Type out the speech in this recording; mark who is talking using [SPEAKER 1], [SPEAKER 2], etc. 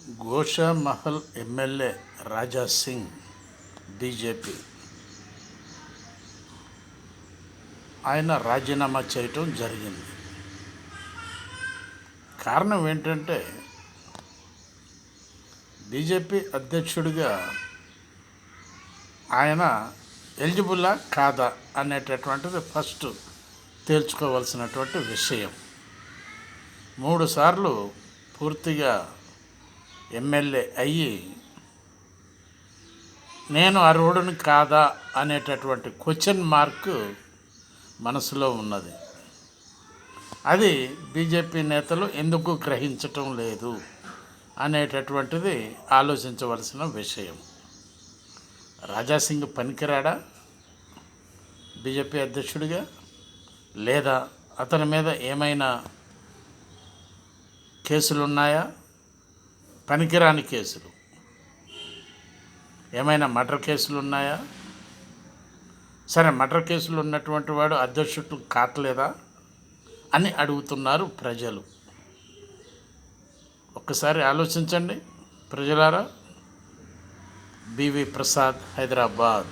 [SPEAKER 1] Goshamahal MLA Raja Singh BJP ఆయన రాజీనామా చేయటం జరిగింది. కారణం ఏంటంటే బీజేపీ అధ్యక్షుడిగా ఆయన ఎలిజిబులా కాదా అనేటటువంటిది ఫస్ట్ తేల్చుకోవాల్సినటువంటి విషయం. 3 సార్లు పూర్తిగా ఎమ్మెల్యే అయ్యి నేను అర్హుడిని కాదా అనేటటువంటి క్వశ్చన్ మార్క్ మనసులో ఉన్నది. అది బీజేపీ నేతలు ఎందుకు గ్రహించటం లేదు అనేటటువంటిది ఆలోచించవలసిన విషయం. రాజాసింగ్ పనికిరాడా బీజేపీ అధ్యక్షుడిగా, లేదా అతని మీద ఏమైనా కేసులు ఉన్నాయా? పనికిరాని కేసులు ఏమైనా మర్డర్ కేసులు ఉన్నాయా? సరే, మర్డర్ కేసులు ఉన్నటువంటి వాడు అధ్యక్షుడు కావట్లేదా అని అడుగుతున్నారు ప్రజలు. ఒక్కసారి ఆలోచించండి ప్రజలారా. బివి ప్రసాద్, హైదరాబాద్.